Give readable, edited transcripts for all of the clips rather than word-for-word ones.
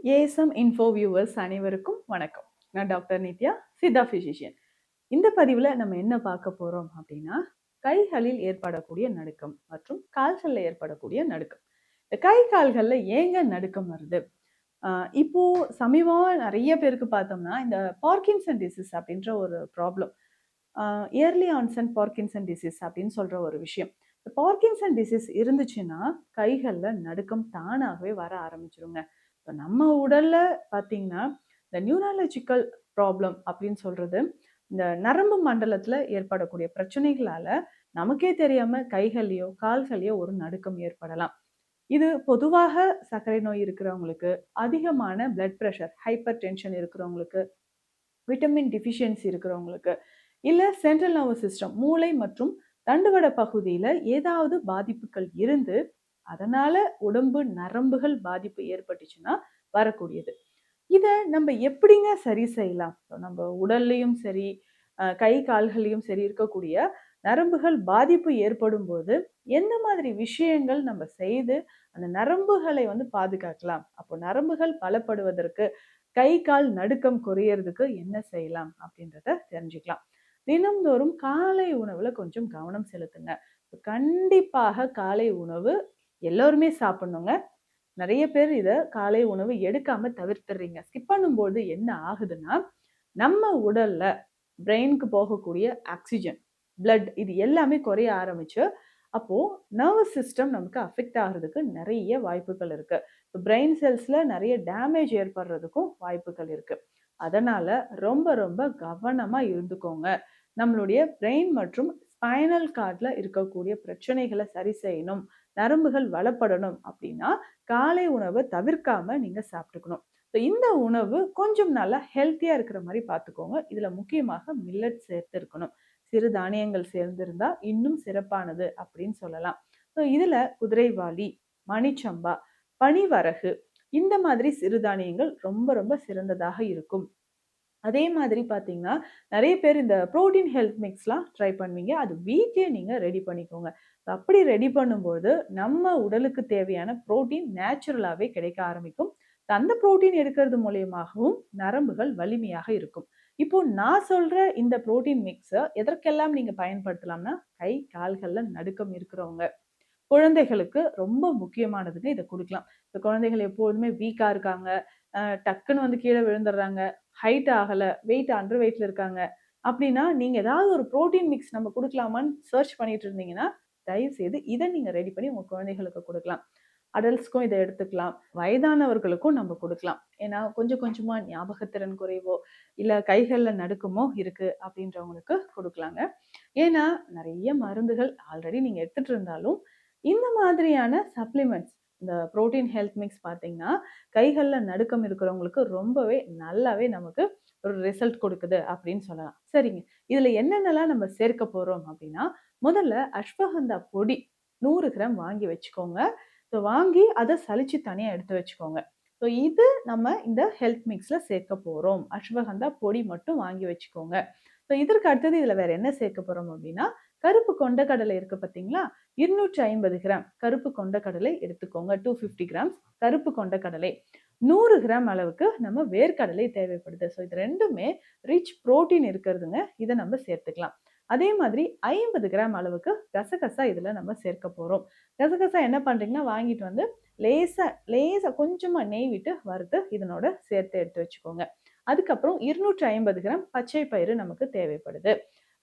ASM info viewers அனைவருக்கும் வணக்கம். நான் டாக்டர் நித்யா, சித்தா பிசிஷியன். இந்த பதிவில் நம்ம என்ன பார்க்க போறோம் அப்படின்னா, கைகளில் ஏற்படக்கூடிய நடுக்கம் மற்றும் கால்களில் ஏற்படக்கூடிய நடுக்கம். இந்த கை கால்களில் ஏங்க நடுக்கம் வருது? இப்போ சமீபமாக நிறைய பேருக்கு பார்த்தோம்னா இந்த பார்க்கின்சன் டிசீஸ் அப்படின்ற ஒரு ப்ராப்ளம், இயர்லி ஆன்சென்ட் பார்க்கின்சன் டிசீஸ் அப்படின்னு சொல்ற ஒரு விஷயம். இந்த பார்க்கின்சன் டிசீஸ் இருந்துச்சுன்னா கைகளில் நடுக்கம் தானாகவே வர ஆரம்பிச்சிருங்க. இப்போ நம்ம உடல்ல பார்த்தீங்கன்னா இந்த நியூரலாஜிக்கல் ப்ராப்ளம் அப்படின்னு சொல்றது, இந்த நரம்பு மண்டலத்துல ஏற்படக்கூடிய பிரச்சனைகளால நமக்கே தெரியாம கைகள்லயோ கால்கள்லயோ ஒரு நடுக்கம் ஏற்படலாம். இது பொதுவாக சர்க்கரை நோய் இருக்கிறவங்களுக்கு, அதிகமான பிளட் பிரஷர் ஹைப்பர் டென்ஷன் இருக்கிறவங்களுக்கு, விட்டமின் டிஃபிஷியன்சி இருக்கிறவங்களுக்கு, இல்ல சென்ட்ரல் நர்வஸ் சிஸ்டம் மூளை மற்றும் தண்டுவட பகுதியில ஏதாவது பாதிப்புகள் இருந்து அதனால உடம்பு நரம்புகள் பாதிப்பு ஏற்பட்டுச்சுன்னா வரக்கூடியது. இத நம்ம எப்படிங்க சரி செய்யலாம்? நம்ம உடல்லயும் சரி, கை கால்கள்லயும் சரி இருக்கக்கூடிய நரம்புகள் பாதிப்பு ஏற்படும் போது எந்த மாதிரி விஷயங்கள் நம்ம செய்து அந்த நரம்புகளை பாதுகாக்கலாம்? அப்போ நரம்புகள் பலப்படுவதற்கு, கை கால் நடுக்கம் குறையறதுக்கு என்ன செய்யலாம் அப்படின்றத தெரிஞ்சுக்கலாம். தினம்தோறும் காலை உணவுல கொஞ்சம் கவனம் செலுத்துங்க. கண்டிப்பாக காலை உணவு எல்லோருமே சாப்பிடணுங்க. நிறைய பேர் இத காலை உணவு எடுக்காம தவிர்த்துறீங்க. ஸ்கிப் பண்ணும்போது என்ன ஆகுதுன்னா, நம்ம உடல்ல பிரெயினுக்கு போகக்கூடிய ஆக்சிஜன், பிளட் இது எல்லாமே குறைய ஆரம்பிச்சு, அப்போ நர்வஸ் சிஸ்டம் நமக்கு அஃபெக்ட் ஆகிறதுக்கு நிறைய வாய்ப்புகள் இருக்கு. பிரெயின் செல்ஸ்ல நிறைய டேமேஜ் ஏற்படுறதுக்கும் வாய்ப்புகள் இருக்கு. அதனால ரொம்ப ரொம்ப கவனமா இருந்துக்கோங்க. நம்மளுடைய பிரெயின் மற்றும் ஸ்பைனல் கார்ட்ல இருக்கக்கூடிய பிரச்சனைகளை சரி செய்யணும், நரம்புகள் வளப்படணும் அப்படின்னா காலை உணவை தவிர்க்காம நீங்க சாப்பிட்டுக்கணும். இந்த உணவு கொஞ்சம் நல்லா ஹெல்த்தியா இருக்கிற மாதிரி பார்த்துக்கோங்க. இதுல முக்கியமாக மில்லட் சேர்த்து இருக்கணும். சிறு தானியங்கள் சேர்ந்திருந்தா இன்னும் சிறப்பானது அப்படின்னு சொல்லலாம். இதுல குதிரைவாலி, மணிச்சம்பா, பனிவரகு இந்த மாதிரி சிறுதானியங்கள் ரொம்ப ரொம்ப சிறந்ததாக இருக்கும். அதே மாதிரி பார்த்தீங்கன்னா, நிறைய பேர் இந்த புரோட்டீன் ஹெல்த் மிக்ஸ்லாம் ட்ரை பண்ணுவீங்க. அது வீட்லயே நீங்க ரெடி பண்ணிக்கோங்க. அப்படி ரெடி பண்ணும்போது நம்ம உடலுக்கு தேவையான புரோட்டீன் நேச்சுரலாவே கிடைக்க ஆரம்பிக்கும். அந்த புரோட்டீன் எடுக்கிறது மூலியமாகவும் நரம்புகள் வலிமையாக இருக்கும். இப்போ நான் சொல்ற இந்த புரோட்டீன் மிக்ஸ எதற்கெல்லாம் நீங்க பயன்படுத்தலாம்னா, கை, கால்கள்ல நடுக்கம் இருக்கிறவங்க, குழந்தைகளுக்கு ரொம்ப முக்கியமானதுங்க. இத குடுக்கலாம். இந்த குழந்தைகள் எப்போதுமே வீக்கா இருக்காங்க. டக்குன்னு கீழ விழுந்துடுறாங்க. ஹைட் ஆகல, வெயிட் அண்டர் வெயிட்ல இருக்காங்க. அப்படின்னா, நீங்க ஏதாவது ஒரு புரோட்டீன் மிக்ஸ் நம்ம குடுக்கலாமான்னு சர்ச் பண்ணிட்டு இருந்தீங்கன்னா, தயவு செய்து இத நீங்க ரெடி பண்ணி உங்க குழந்தைகளுக்கு குடுக்கலாம். அடல்ட்ஸ்க்கும் இத எடுத்துக்கலாம். வயதானவர்களுக்கும் நம்ம குடுக்கலாம். ஏன்னா, கொஞ்சம் கொஞ்சமா ஞாபகத்திறன் குறைவோ, இல்ல கைகள்ல நடுக்கமோ இருக்கு அப்படின்றவங்களுக்கு குடுக்கலாங்க. ஏன்னா, நெறைய மருந்துகள் ஆல்ரெடி நீங்க எடுத்துட்டு இருந்தாலும், இந்த மாதிரியான சப்ளிமெண்ட்ஸ், இந்த புரோட்டீன் ஹெல்த் மிக்ஸ் பார்த்தீங்கன்னா, கைகள்ல நடுக்கம் இருக்கிறவங்களுக்கு ரொம்பவே நல்லாவே நமக்கு ஒரு ரிசல்ட் கொடுக்குது அப்படின்னு சொல்லலாம். சரிங்க. இதுல என்னென்னலாம் நம்ம சேர்க்க போறோம் அப்படின்னா, முதல்ல அஸ்வகந்தா பொடி 100 கிராம் வாங்கி வச்சுக்கோங்க. வாங்கி அத சலிச்சு தனியா எடுத்து வச்சுக்கோங்க. இது நம்ம இந்த ஹெல்த் மிக்ஸ்ல சேர்க்க போறோம். அஸ்வகந்தா பொடி மட்டும் வாங்கி வச்சுக்கோங்க. இதற்கு அடுத்தது இதுல வேற என்ன சேர்க்க போறோம் அப்படின்னா, கருப்பு கொண்டைக்கடலை இருக்கு பார்த்தீங்களா? 250 கிராம் கருப்பு கொண்டைக்கடலை எடுத்துக்கோங்க. 250 கிராம்ஸ் கருப்பு கொண்டைக்கடலை. 100 கிராம் அளவுக்கு நம்ம வேர்க்கடலை தேவைப்படுது. இது 2மே ரிச் புரோட்டீன் இருக்கிறதுங்க. இத நம்ம சேர்த்துக்கலாம். அதே மாதிரி 50 கிராம் அளவுக்கு கசகசா இதுல நம்ம சேர்க்க போறோம். கசகசா என்ன பண்றீங்கன்னா, வாங்கிட்டு லேசா லேசா கொஞ்சமா நெய் விட்டு வறுத்து இதனோட சேர்த்து எடுத்து வச்சுக்கோங்க. அதுக்கப்புறம் 250 கிராம் பச்சை பயிறு நமக்கு தேவைப்படுது.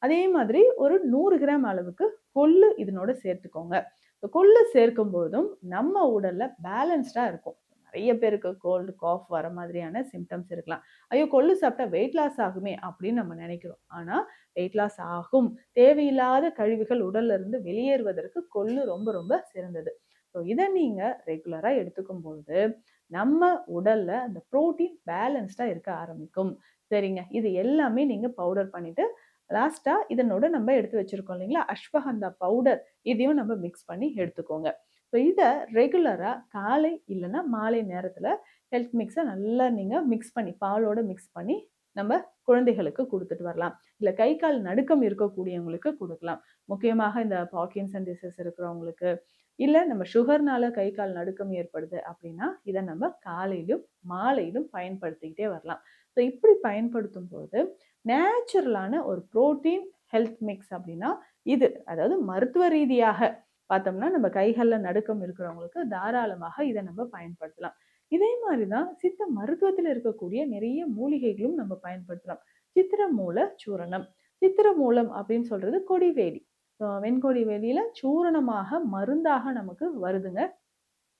அதே மாதிரி ஒரு 100 கிராம் அளவுக்கு கொள்ளு இதனோட சேர்த்துக்கோங்க. கொள்ளு சேர்க்கும் போதும் நம்ம உடல்ல பேலன்ஸ்டா இருக்கும். நிறைய பேருக்கு கோல்டு, காஃப் வர மாதிரியான சிம்டம்ஸ் இருக்கலாம். ஐயோ! கொள்ளு சாப்பிட்டா வெயிட் லாஸ் ஆகுமே அப்படின்னு நம்ம நினைக்கிறோம். ஆனா வெயிட் லாஸ் ஆகும். தேவையில்லாத கழிவுகள் உடல்ல இருந்து வெளியேறுவதற்கு கொள்ளு ரொம்ப ரொம்ப சிறந்தது. இத நீங்க ரெகுலரா எடுத்துக்கும் பொழுது நம்ம உடல்ல அந்த புரோட்டீன் பேலன்ஸ்டா இருக்க ஆரம்பிக்கும். சரிங்க. இது எல்லாமே நீங்க பவுடர் பண்ணிட்டு, லாஸ்ட்டா இதனோட நம்ம எடுத்து வச்சிருக்கோம் இல்லைங்களா? அஸ்வகந்தா பவுடர் இதையும் நம்ம மிக்ஸ் பண்ணி எடுத்துக்கோங்க. இத ரெகுலரா காலை இல்லன்னா மாலை நேரத்துல ஹெல்த் மிக்ஸ நல்லா நீங்க மிக்ஸ் பண்ணி, பாலோட மிக்ஸ் பண்ணி நம்ம குழந்தைகளுக்கு குடுத்துட்டு வரலாம். இல்ல கை, கால் நடுக்கம் இருக்கக்கூடியவங்களுக்கு குடுக்கலாம். முக்கியமாக இந்த பார்க்கின்சன் டிசீஸ் இருக்கிறவங்களுக்கு, இல்ல நம்ம சுகர்னால கை கால் நடுக்கம் ஏற்படுது அப்படின்னா இதை நம்ம காலையிலும் மாலையிலும் பயன்படுத்திக்கிட்டே வரலாம். ஸோ இப்படி பயன்படுத்தும் போது நேச்சுரலான ஒரு புரோட்டீன் ஹெல்த் மிக்ஸ் அப்படின்னா இது, அதாவது மருத்துவ ரீதியாக பார்த்தோம்னா நம்ம கைகளில் நடுக்கம் இருக்கிறவங்களுக்கு தாராளமாக இதை நம்ம பயன்படுத்தலாம். இதே மாதிரிதான் சித்த மருத்துவத்தில் இருக்கக்கூடிய நிறைய மூலிகைகளும் நம்ம பயன்படுத்தலாம். சித்திரமூல சூரணம், சித்திரமூலம் அப்படின்னு சொல்றது கொடிவேலி. வெண்கொடி வேலியில சூரணமாக மருந்தாக நமக்கு வருதுங்க.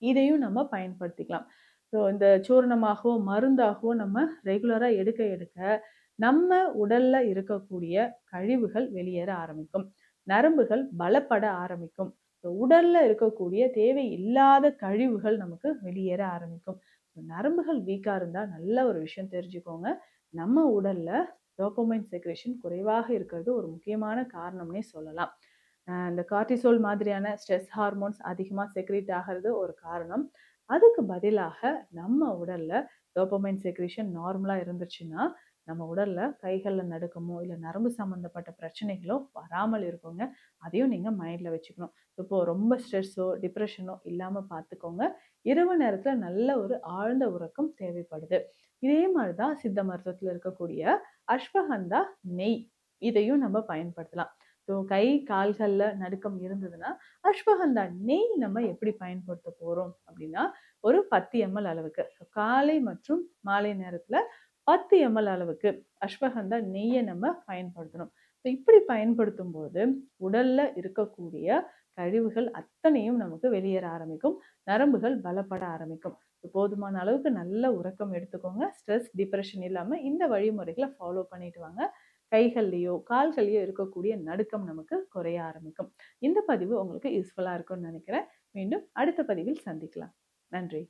இதையும் நம்ம பயன்படுத்திக்கலாம். ஸோ இந்த சூரணமாகவோ மருந்தாகவோ நம்ம ரெகுலரா எடுக்க எடுக்க நம்ம உடல்ல இருக்கக்கூடிய கழிவுகள் வெளியேற ஆரம்பிக்கும், நரம்புகள் பலப்பட ஆரம்பிக்கும், உடல்ல இருக்கக்கூடிய தேவை இல்லாத கழிவுகள் நமக்கு வெளியேற ஆரம்பிக்கும். நரம்புகள் வீக்கா இருந்தா நல்ல ஒரு விஷயம் தெரிஞ்சுக்கோங்க, நம்ம உடல்ல டோபமைன் செக்ரேஷன் குறைவாக இருக்கிறது ஒரு முக்கியமான காரணம்னே சொல்லலாம். இந்த கார்டிசோல் மாதிரியான ஸ்ட்ரெஸ் ஹார்மோன்ஸ் அதிகமாக செக்ரேட் ஆகிறது ஒரு காரணம். அதுக்கு பதிலாக நம்ம உடல்ல டோபமைன் செக்ரேஷன் நார்மலாக இருந்துச்சுன்னா நம்ம உடல்ல கைகளில் நடுக்கமோ இல்லை நரம்பு சம்மந்தப்பட்ட பிரச்சனைகளோ வராமல் இருக்குங்க. அதையும் நீங்கள் மைண்டில் வச்சுக்கணும். இப்போ ரொம்ப ஸ்ட்ரெஸ்ஸோ டிப்ரெஷனோ இல்லாமல் பார்த்துக்கோங்க. இரவு நேரத்தில் நல்ல ஒரு ஆழ்ந்த உறக்கம் தேவைப்படுது. இதே மாதிரி தான் சித்த மருத்துவத்தில் இருக்கக்கூடிய அஸ்வகந்தா நெய், இதையும் நம்ம பயன்படுத்தலாம். ஸோ கை கால்களில் நடுக்கம் இருந்ததுன்னா அஸ்வகந்தா நெய் நம்ம எப்படி பயன்படுத்த போகிறோம் அப்படின்னா ஒரு 10 ml அளவுக்கு காலை மற்றும் மாலை நேரத்தில் 10 ml அளவுக்கு அஸ்வகந்தா நெய்யை நம்ம பயன்படுத்தணும். ஸோ இப்படி பயன்படுத்தும் போது உடல்ல இருக்கக்கூடிய கழிவுகள் அத்தனையும் நமக்கு வெளியேற ஆரம்பிக்கும், நரம்புகள் பலப்பட ஆரம்பிக்கும். போதுமான அளவுக்கு நல்ல உறக்கம் எடுத்துக்கோங்க. ஸ்ட்ரெஸ் டிப்ரெஷன் இல்லாமல் இந்த வழிமுறைகளை ஃபாலோ பண்ணிட்டு வாங்க. கைகள்லையோ கால்கள்லையோ இருக்கக்கூடிய நடுக்கம் நமக்கு குறைய ஆரம்பிக்கும். இந்த பதிவு உங்களுக்கு யூஸ்ஃபுல்லாக இருக்கும்னு நினைக்கிறேன். மீண்டும் அடுத்த பதிவில் சந்திக்கலாம். நன்றி.